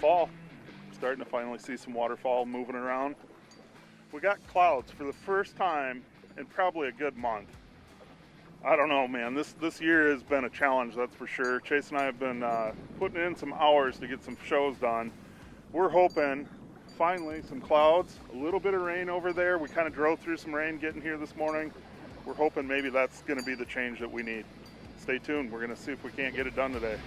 fall. Starting to finally see some waterfall moving around. We got clouds for the first time in probably a good month. I don't know, man. This year has been a challenge, that's for sure. Chase and I have been putting in some hours to get some shows done. We're hoping finally some clouds, a little bit of rain over there. We kind of drove through some rain getting here this morning. We're hoping maybe that's going to be the change that we need. Stay tuned. We're going to see if we can't get it done today.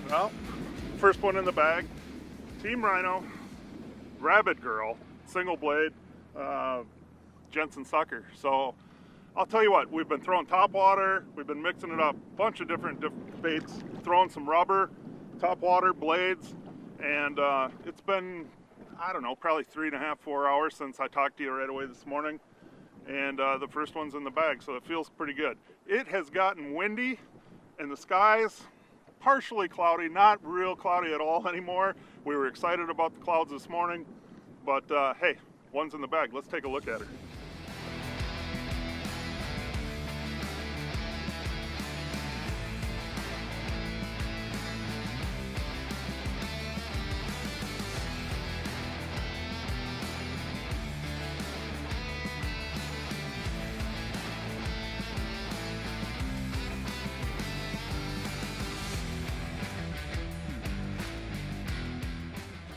Well, first one in the bag, Team Rhino, Rabbit Girl, single blade, Jensen sucker. So I'll tell you what, we've been throwing top water, we've been mixing it up, a bunch of different baits, throwing some rubber, top water, blades, and it's been, I don't know, probably 3.5, 4 hours since I talked to you right away this morning, and the first one's in the bag, so it feels pretty good. It has gotten windy, and the skies partially cloudy, not real cloudy at all anymore. We were excited about the clouds this morning, but hey, one's in the bag. Let's take a look at her.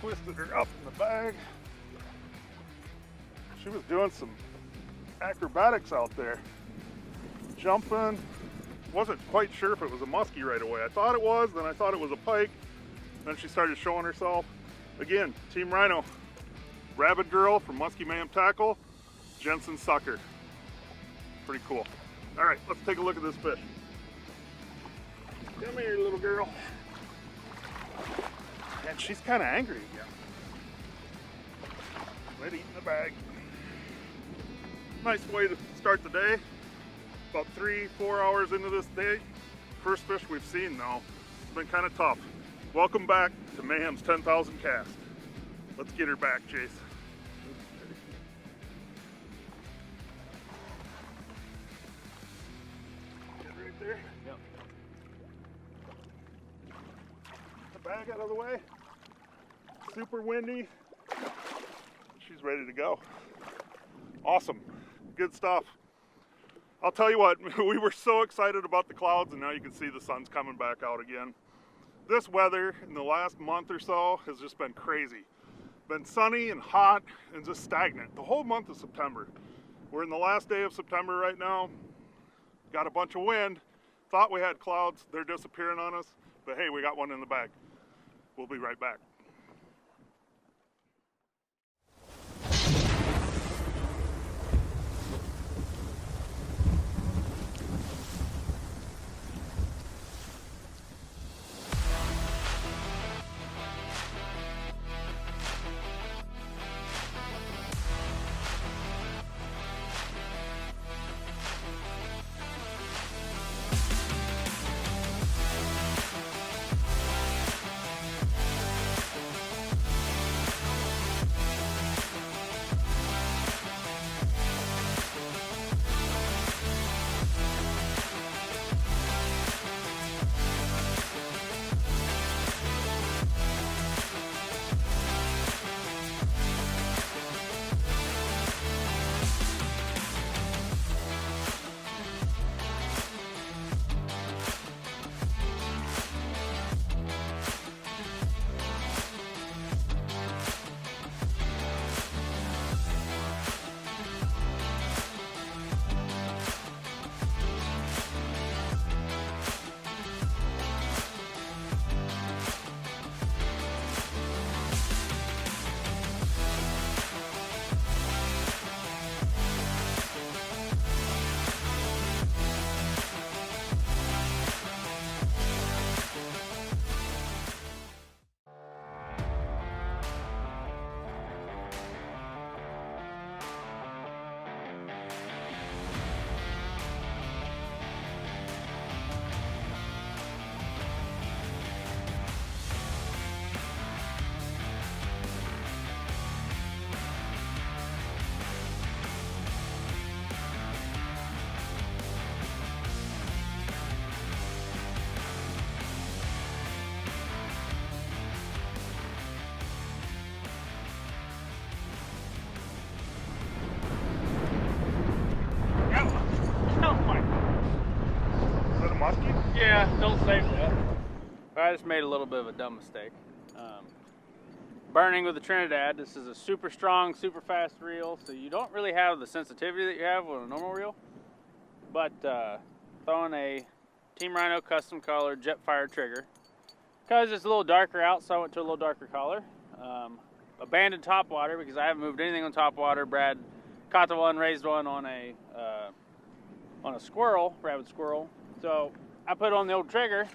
Twisted her up in the bag. She was doing some acrobatics out there. Jumping. Wasn't quite sure if it was a muskie right away. I thought it was, then I thought it was a pike. Then she started showing herself. Again, Team Rhino. Rabbit Girl from Musky Mayhem Tackle. Jensen sucker. Pretty cool. All right, let's take a look at this fish. Come here, little girl. And she's kind of angry again. Quit eating the bag. Nice way to start the day. About 3-4 hours into this day. First fish we've seen though. It's been kind of tough. Welcome back to Mayhem's 10,000 cast. Let's get her back, Chase. Get right there. Yep. The bag out of the way. Super windy. She's ready to go. Awesome. Good stuff. I'll tell you what, we were so excited about the clouds, and now you can see the sun's coming back out again. This weather in the last month or so has just been crazy. Been sunny and hot and just stagnant the whole month of September. We're in the last day of September right now. Got a bunch of wind. Thought we had clouds. They're disappearing on us. But hey, we got one in the bag. We'll be right back. still safe yet. But I just made a little bit of a dumb mistake. Burning with the Trinidad, this is a super strong, super fast reel, so you don't really have the sensitivity that you have with a normal reel. But throwing a Team Rhino custom color Jetfire trigger, because it's a little darker out, so I went to a little darker color. Abandoned topwater because I haven't moved anything on topwater. Brad caught the one, raised one on a squirrel, rabid squirrel. So I put on the old trigger,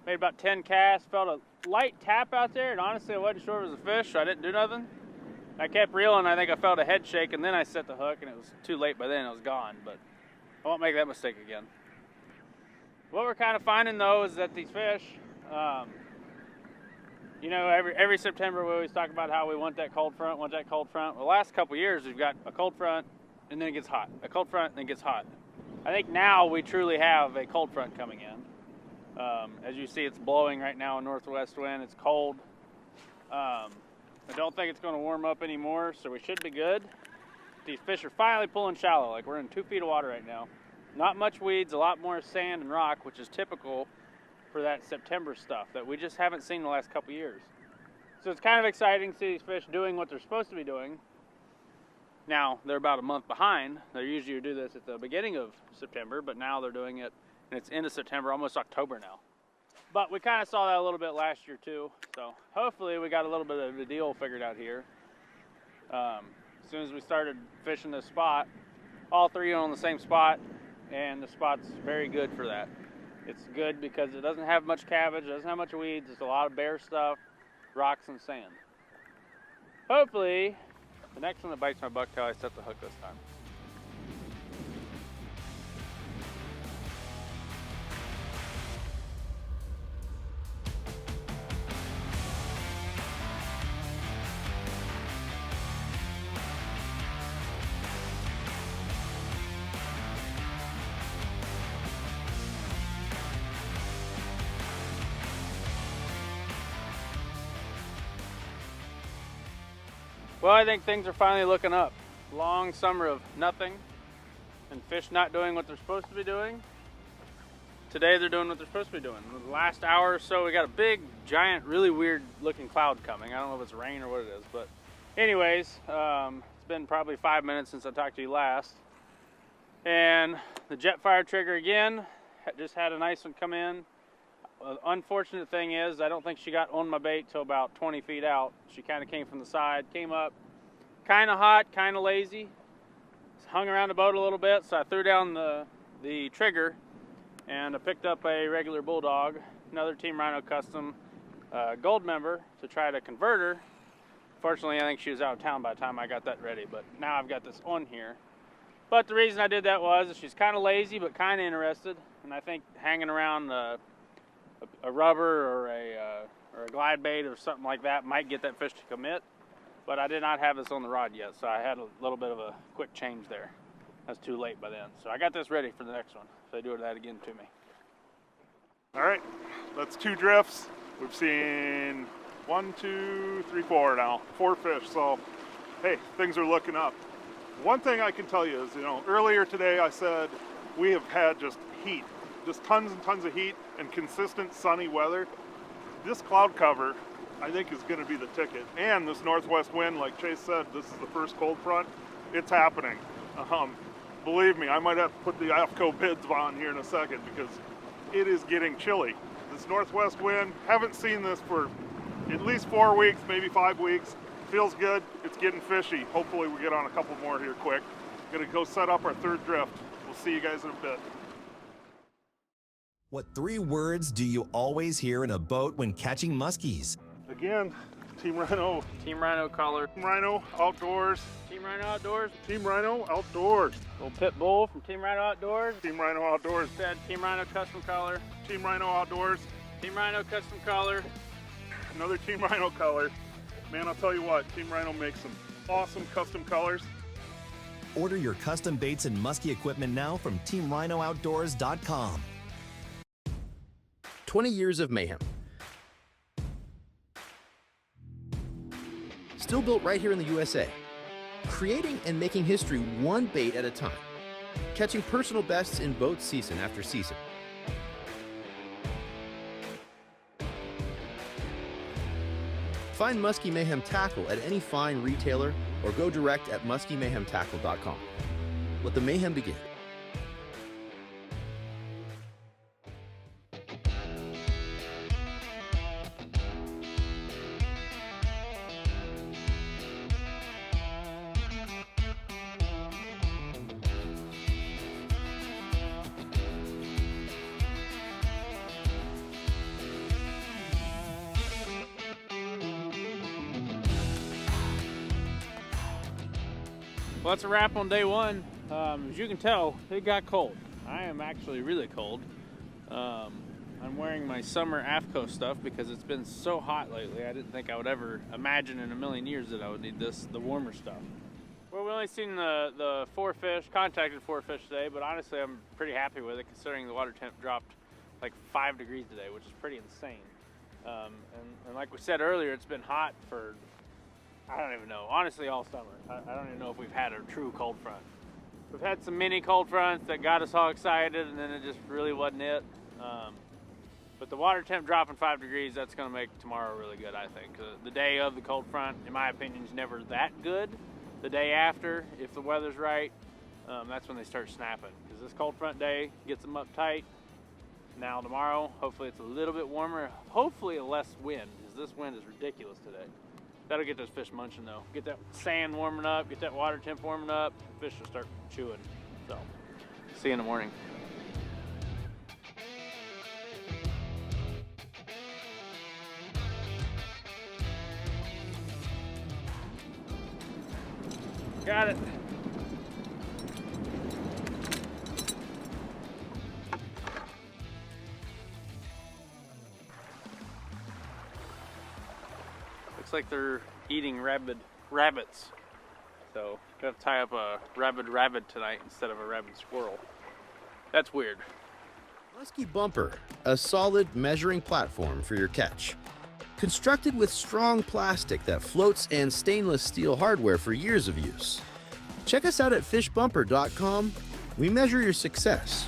made about 10 casts, felt a light tap out there, and honestly I wasn't sure it was a fish, so I didn't do nothing. I kept reeling, I think I felt a head shake, and then I set the hook, and it was too late by then, it was gone, but I won't make that mistake again. What we're kind of finding though is that these fish, you know, every September we always talk about how we want that cold front, Well, the last couple years we've got a cold front and then it gets hot. A cold front and then it gets hot. I think now we truly have a cold front coming in. As you see, it's blowing right now, a northwest wind. It's cold. I don't think it's going to warm up anymore, so we should be good. These fish are finally pulling shallow. Like, we're in 2 feet of water right now. Not much weeds, a lot more sand and rock, which is typical for that September stuff that we just haven't seen the last couple years. So it's kind of exciting to see these fish doing what they're supposed to be doing. Now, they're about a month behind. They usually do this at the beginning of September, but now they're doing it, and it's into September, almost October now. But we kind of saw that a little bit last year too, so hopefully we got a little bit of the deal figured out here. As soon as we started fishing this spot, all three are on the same spot, and the spot's very good for that. It's good because it doesn't have much cabbage, it doesn't have much weeds, it's a lot of bare stuff, rocks and sand. Hopefully, the next one that bites my bucktail, I set the hook this time. Well, I think things are finally looking up. Long summer of nothing and fish not doing what they're supposed to be doing. Today they're doing what they're supposed to be doing. The last hour or so we got a big, giant, really weird looking cloud coming. I don't know if it's rain or what it is, but anyways, it's been probably 5 minutes since I talked to you last. And the Jetfire trigger again, just had a nice one come in. Unfortunate thing is, I don't think she got on my bait till about 20 feet out. She kind of came from the side, came up, kind of hot, kind of lazy. Hung around the boat a little bit, so I threw down the trigger, and I picked up a regular bulldog, another Team Rhino custom gold member to try to convert her. Fortunately, I think she was out of town by the time I got that ready, but now I've got this on here. But the reason I did that was she's kind of lazy, but kind of interested, and I think hanging around a rubber or a glide bait or something like that might get that fish to commit, but I did not have this on the rod yet, so I had a little bit of a quick change there. That's too late by then, so I got this ready for the next one if they do that again to me. All right, that's 2 drifts. We've seen 1, 2, 3, 4 now, 4 fish, so hey, things are looking up. One thing I can tell you is, earlier today I said we have had just heat, just tons and tons of heat and consistent sunny weather. This cloud cover, I think, is going to be the ticket. And this northwest wind, like Chase said, this is the first cold front. It's happening. Believe me, I might have to put the Aft-Tek bids on here in a second because it is getting chilly. This northwest wind, haven't seen this for at least 4 weeks, maybe 5 weeks. Feels good. It's getting fishy. Hopefully we get on a couple more here quick. Gonna go set up our 3rd drift. We'll see you guys in a bit. What 3 words do you always hear in a boat when catching muskies? Again, Team Rhino. Team Rhino color. Team Rhino Outdoors. Team Rhino Outdoors. Team Rhino Outdoors. Little pit bull from Team Rhino Outdoors. Team Rhino Outdoors. Said Team Rhino custom color. Team Rhino Outdoors. Team Rhino custom color. Another Team Rhino color. Man, I'll tell you what, Team Rhino makes some awesome custom colors. Order your custom baits and musky equipment now from TeamRhinoOutdoors.com. 20 years of mayhem. Still built right here in the USA. Creating and making history one bait at a time. Catching personal bests in boats season after season. Find Musky Mayhem Tackle at any fine retailer or go direct at muskymayhemtackle.com. Let the mayhem begin. Well, that's a wrap on day one. As you can tell, it got cold. I am actually really cold. I'm wearing my summer Aft-Tek stuff because it's been so hot lately. I didn't think I would ever imagine in a million years that I would need the warmer stuff. Well, we only seen the 4 fish, contacted 4 fish today, but honestly I'm pretty happy with it considering the water temp dropped like 5 degrees today, which is pretty insane. And like we said earlier, it's been hot for, I don't even know, honestly all summer. I don't even know if we've had a true cold front. We've had some mini cold fronts that got us all excited, and then it just really wasn't it. But the water temp dropping 5 degrees, that's going to make tomorrow really good, I think. The day of the cold front, in my opinion, is never that good. The day after, if the weather's right, that's when they start snapping. Because this cold front day gets them up tight. Now tomorrow, hopefully it's a little bit warmer. Hopefully a less wind, because this wind is ridiculous today. That'll get those fish munching though. Get that sand warming up, get that water temp warming up, fish will start chewing. So, see you in the morning. Got it. Looks like they're eating rabbits. So, gonna have to tie up a rabid rabbit tonight instead of a rabid squirrel. That's weird. Musky Bumper, a solid measuring platform for your catch. Constructed with strong plastic that floats and stainless steel hardware for years of use. Check us out at fishbumper.com. We measure your success.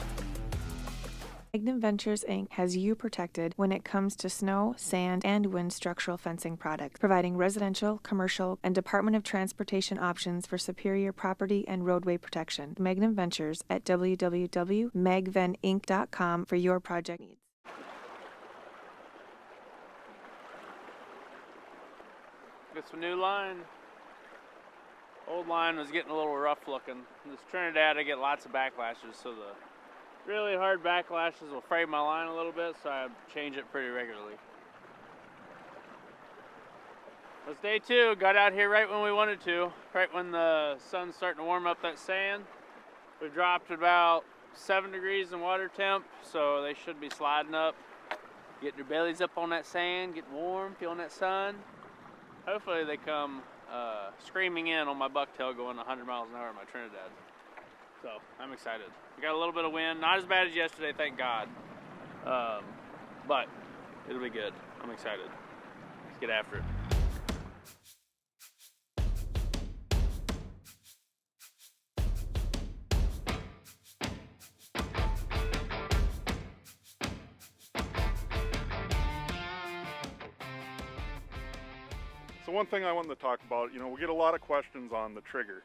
Mayhem Ventures Inc. has you protected when it comes to snow, sand, and wind structural fencing products, providing residential, commercial, and Department of Transportation options for superior property and roadway protection. Mayhem Ventures at www.magveninc.com for your project needs. Got some new line. Old line was getting a little rough looking. In this Trinidad, I get lots of backlashes, so the really hard backlashes will fray my line a little bit, so I change it pretty regularly. It's day 2. Got out here right when we wanted to, right when the sun's starting to warm up that sand. We dropped about 7 degrees in water temp, so they should be sliding up, getting their bellies up on that sand, getting warm, feeling that sun. Hopefully they come screaming in on my bucktail going 100 miles an hour in my Trinidad. So I'm excited. We got a little bit of wind, not as bad as yesterday, thank God. But it'll be good. I'm excited. Let's get after it. So one thing I wanted to talk about, we get a lot of questions on the trigger,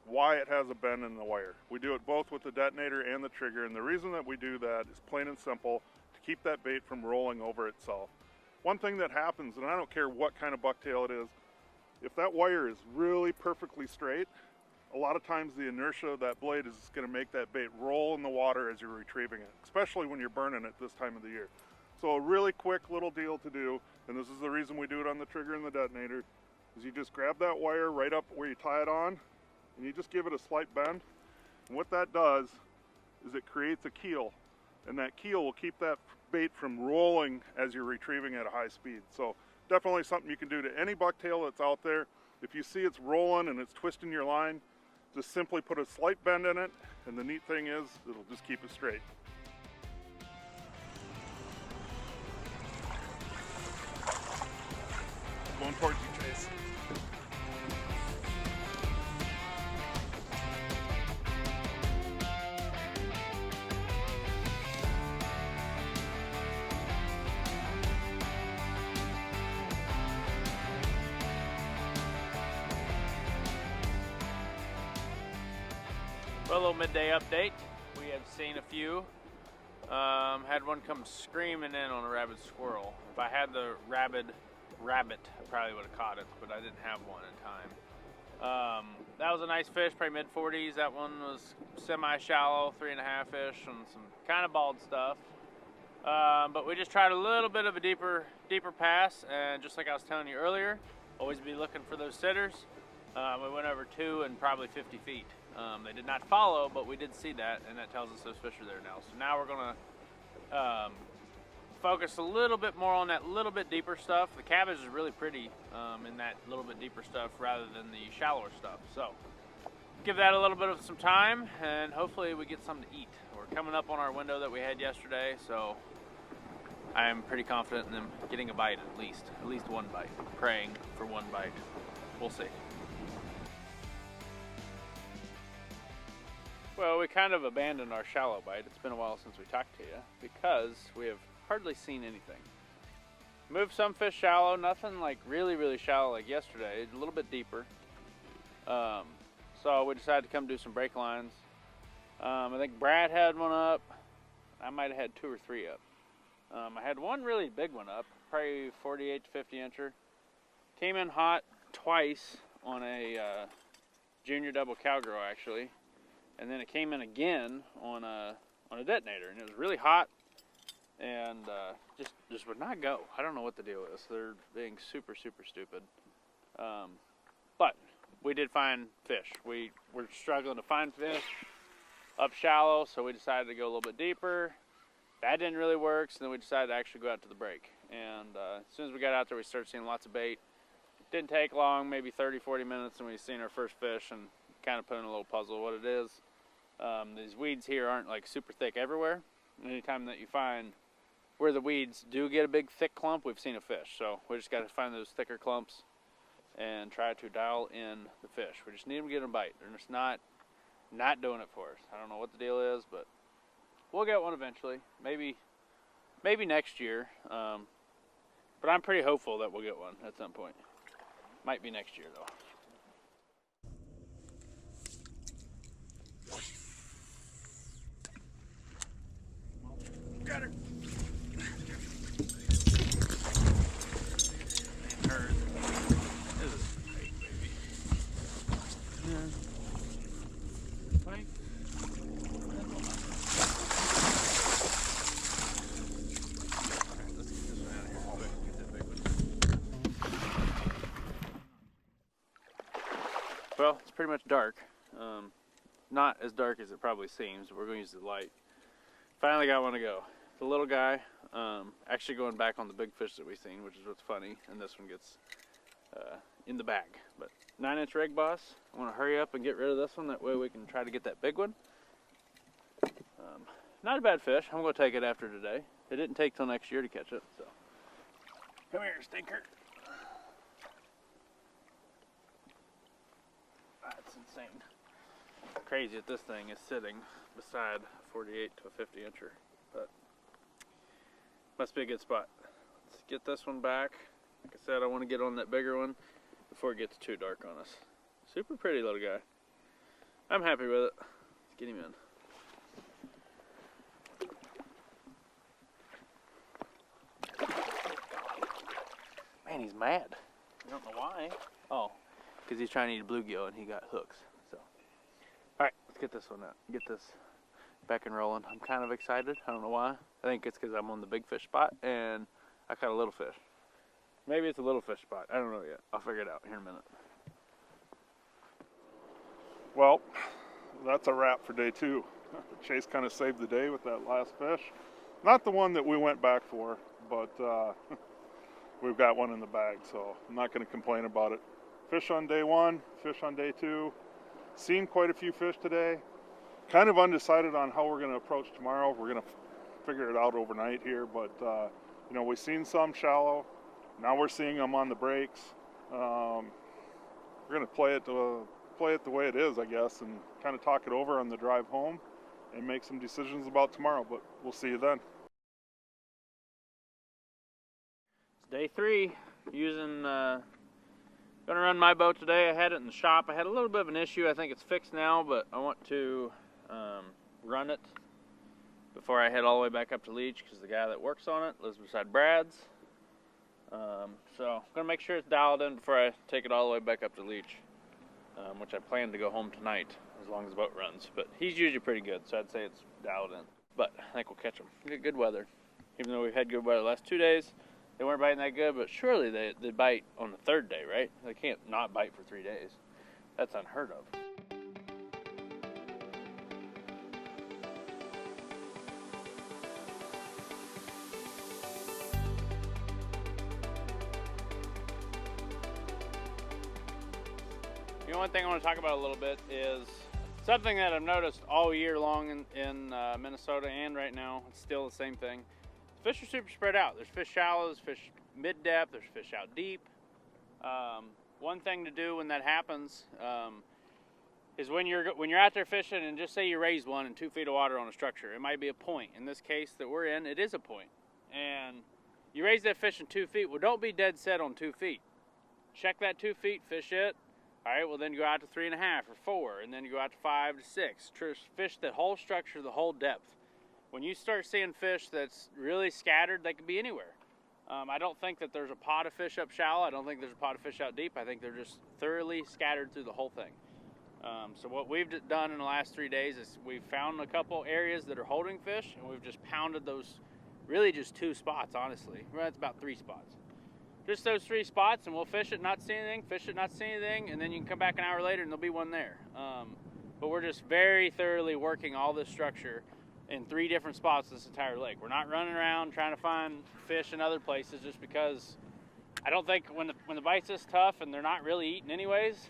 why it has a bend in the wire. We do it both with the detonator and the trigger, and the reason that we do that is plain and simple, to keep that bait from rolling over itself. One thing that happens, and I don't care what kind of bucktail it is, if that wire is really perfectly straight, a lot of times the inertia of that blade is going to make that bait roll in the water as you're retrieving it, especially when you're burning it this time of the year. So a really quick little deal to do, and this is the reason we do it on the trigger and the detonator, is you just grab that wire right up where you tie it on, and you just give it a slight bend. And what that does is it creates a keel, and that keel will keep that bait from rolling as you're retrieving at a high speed. So definitely something you can do to any bucktail that's out there. If you see it's rolling and it's twisting your line, just simply put a slight bend in it, and the neat thing is it'll just keep it straight. Going towards you, Chase. Well, a little midday update. We have seen a few. Had one come screaming in on a rabid squirrel. If I had the rabid rabbit, I probably would have caught it, but I didn't have one in time. That was a nice fish, probably mid-40s. That one was semi-shallow, 3.5-ish, and some kind of bald stuff. But we just tried a little bit of a deeper pass, and just like I was telling you earlier, always be looking for those sitters. We went over 2 and probably 50 feet. They did not follow, but we did see that, and that tells us those fish are there now. So now we're gonna focus a little bit more on that little bit deeper stuff. The cabbage is really pretty in that little bit deeper stuff rather than the shallower stuff. So give that a little bit of some time, and hopefully we get something to eat. We're coming up on our window that we had yesterday, so I'm pretty confident in them getting a bite at least one bite. Praying for one bite. We'll see. Well, we kind of abandoned our shallow bite. It's been a while since we talked to you because we have hardly seen anything. Moved some fish shallow, nothing like really shallow like yesterday, a little bit deeper. So we decided to come do some break lines. I think Brad had one up. I might have had 2 or 3 up. I had one really big one up, probably 48 to 50 incher. Came in hot twice on a junior double cowgirl actually. And then it came in again on a detonator, and it was really hot, and just would not go. I don't know what the deal is. They're being super stupid. But we did find fish. We were struggling to find fish up shallow, so we decided to go a little bit deeper. That didn't really work, so then we decided to actually go out to the break. And as soon as we got out there, we started seeing lots of bait. Didn't take long, maybe 30-40 minutes, and we seen our first fish and kind of put in a little puzzle what it is. These weeds here aren't like super thick everywhere. Anytime that you find where the weeds do get a big thick clump, we've seen a fish. So we just got to find those thicker clumps and try to dial in the fish. We just need them to get a bite. They're just not doing it for us. I don't know what the deal is, but we'll get one eventually. Maybe next year. But I'm pretty hopeful that we'll get one at some point. Might be next year though. Got her. This is great, baby. Yeah. Right. Alright, let's get this one out of here quick. Get that big one. Well, it's pretty much dark. Not as dark as it probably seems. We're going to use the light. Finally got one to go. The little guy, actually going back on the big fish that we've seen, which is what's funny, and this one gets in the bag. But 9-inch rig boss, I want to hurry up and get rid of this one, that way we can try to get that big one. Not a bad fish. I'm going to take it after today. It didn't take till next year to catch it, so. Come here, stinker. That's insane. Crazy that this thing is sitting beside a 48 to a 50 incher, but must be a good spot. Let's get this one back. Like I said, I want to get on that bigger one before it gets too dark on us. Super pretty little guy. I'm happy with it. Let's get him in. Man, he's mad. I don't know why. Oh, because he's trying to eat a bluegill and he got hooks. So, all right, let's get this one out. Get this back and rolling. I'm kind of excited. I don't know why. I think it's because I'm on the big fish spot and I caught a little fish. Maybe it's a little fish spot. I don't know yet. I'll figure it out here in a minute. Well, that's a wrap for day 2. Chase kind of saved the day with that last fish. Not the one that we went back for, but we've got one in the bag, so I'm not going to complain about it. Fish on day 1, fish on day 2. Seen quite a few fish today. Kind of undecided on how we're going to approach tomorrow. We're going to figure it out overnight here, but you know, we've seen some shallow. Now we're seeing them on the breaks. We're going to play it the way it is, I guess, and kind of talk it over on the drive home and make some decisions about tomorrow, but we'll see you then. It's day 3, using Gonna run my boat today. I had it in the shop. I had a little bit of an issue. I think it's fixed now, but I want to run it before I head all the way back up to Leech, because the guy that works on it lives beside Brad's. So I'm gonna make sure it's dialed in before I take it all the way back up to Leech, which I plan to go home tonight as long as the boat runs. But he's usually pretty good, so I'd say it's dialed in. But I think we'll catch them. We get good weather. Even though we've had good weather the last 2 days, they weren't biting that good, but surely they bite on the third day, right? They can't not bite for 3 days. That's unheard of. You know, one thing I want to talk about a little bit is something that I've noticed all year long in Minnesota, and right now it's still the same thing. Fish are super spread out. There's fish shallows, fish mid-depth, there's fish out deep. One thing to do when that happens is when you're out there fishing, and just say you raise one in 2 feet of water on a structure. It might be a point. In this case that we're in, it is a point. And you raise that fish in 2 feet. Well, don't be dead set on 2 feet. Check that 2 feet, fish it. All right, well then go out to 3.5 or 4, and then you go out to 5 to 6. Fish the whole structure, the whole depth. When you start seeing fish that's really scattered, they could be anywhere. I don't think that there's a pot of fish up shallow. I don't think there's a pot of fish out deep. I think they're just thoroughly scattered through the whole thing. So what we've done in the last 3 days is we've found a couple areas that are holding fish, and we've just pounded those, really just 2 spots, honestly. Well, it's about 3 spots. Just those 3 spots, and we'll fish it, not see anything, fish it, not see anything, and then you can come back an hour later and there'll be one there. But we're just very thoroughly working all this structure in 3 different spots this entire lake. We're not running around trying to find fish in other places, just because I don't think when the bite's this tough and they're not really eating anyways,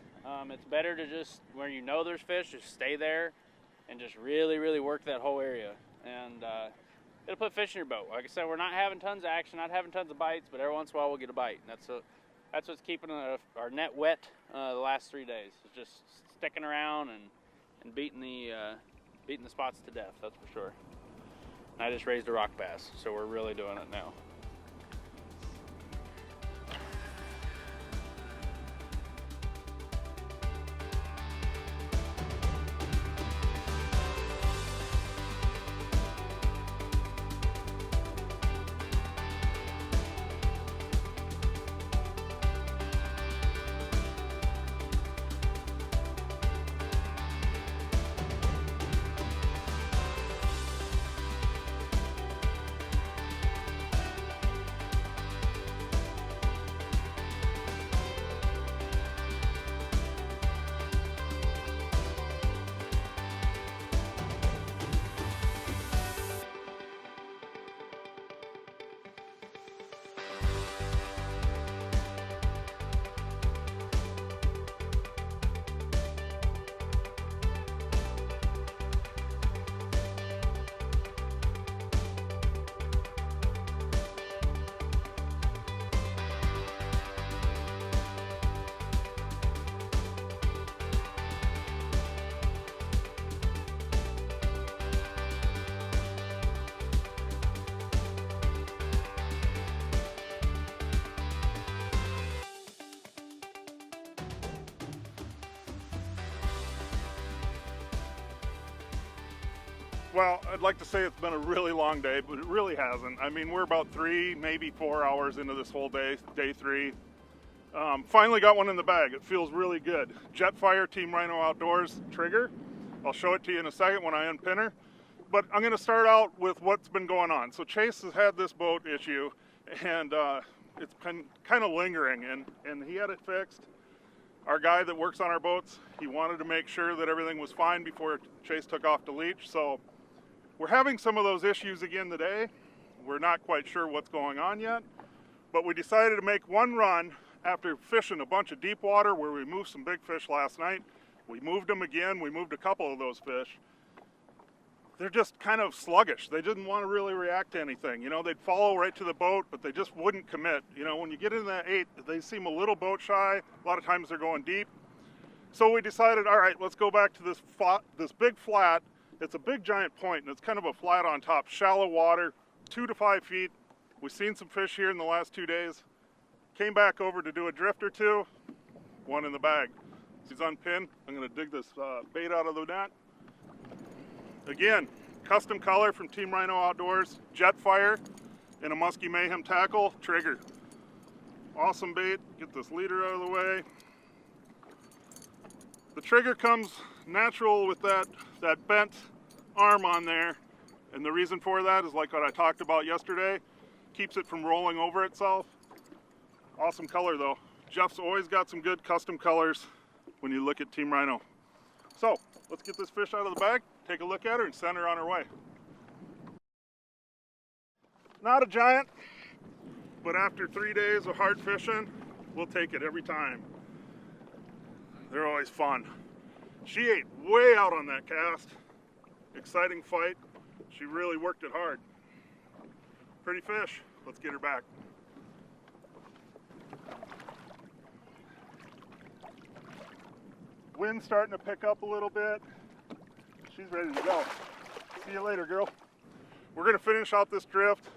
it's better to just, where you know there's fish, just stay there and just really, really work that whole area. And it'll put fish in your boat. Like I said, we're not having tons of action, not having tons of bites, but every once in a while we'll get a bite. And that's what's keeping our net wet the last 3 days. It's just sticking around and beating the spots to death, that's for sure. And I just raised a rock bass, so we're really doing it now. Well, I'd like to say it's been a really long day, but it really hasn't. I mean, we're about 3, maybe 4 hours into this whole day, day 3. Finally got one in the bag. It feels really good. Jetfire Team Rhino Outdoors trigger. I'll show it to you in a second when I unpin her. But I'm going to start out with what's been going on. So Chase has had this boat issue, and it's been kind of lingering, and he had it fixed. Our guy that works on our boats, he wanted to make sure that everything was fine before Chase took off to Leech. So we're having some of those issues again today. We're not quite sure what's going on yet, but we decided to make one run after fishing a bunch of deep water where we moved some big fish last night. We moved them again. We moved a couple of those fish. They're just kind of sluggish. They didn't want to really react to anything. You know, they'd follow right to the boat, but they just wouldn't commit. You know, when you get in that 8, they seem a little boat shy. A lot of times they're going deep. So we decided, all right, let's go back to this big flat. It's a big giant point, and it's kind of a flat on top, shallow water, 2 to 5 feet. We've seen some fish here in the last 2 days. Came back over to do a drift or 2. one in the bag. He's unpinned. I'm going to dig this bait out of the net. Again, custom color from Team Rhino Outdoors, Jetfire and a Musky Mayhem tackle, trigger. Awesome bait. Get this leader out of the way. The trigger comes natural with that bent arm on there, and the reason for that is like what I talked about yesterday, keeps it from rolling over itself. Awesome color though. Jeff's always got some good custom colors when you look at Team Rhino. So let's get this fish out of the bag, take a look at her, and send her on her way. Not a giant, but after 3 days of hard fishing, we'll take it every time. They're always fun. She ate way out on that cast. Exciting fight. She really worked it hard. Pretty fish. Let's get her back. Wind's starting to pick up a little bit. She's ready to go. See you later, girl. We're gonna finish out this drift.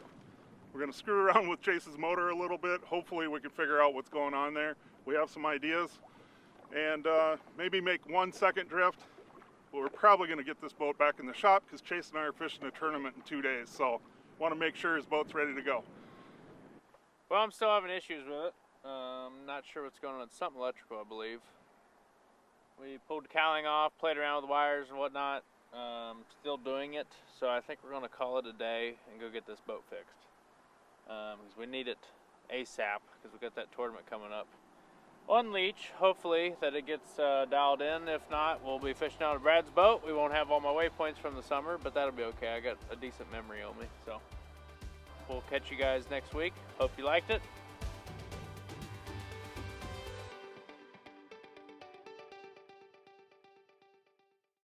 We're gonna screw around with Chase's motor a little bit. Hopefully we can figure out what's going on there. We have some ideas. And maybe make 1 second drift. But we're probably gonna get this boat back in the shop because Chase and I are fishing a tournament in 2 days. So wanna make sure his boat's ready to go. Well, I'm still having issues with it. Not sure what's going on. It's something electrical, I believe. We pulled the cowling off, played around with the wires and whatnot. Still doing it. So I think we're gonna call it a day and go get this boat fixed. Because we need it ASAP because we got that tournament coming up. On leech, hopefully that it gets dialed in. If not, we'll be fishing out of Brad's boat. We won't have all my waypoints from the summer, but that'll be okay. I got a decent memory on me, so we'll catch you guys next week. Hope you liked it.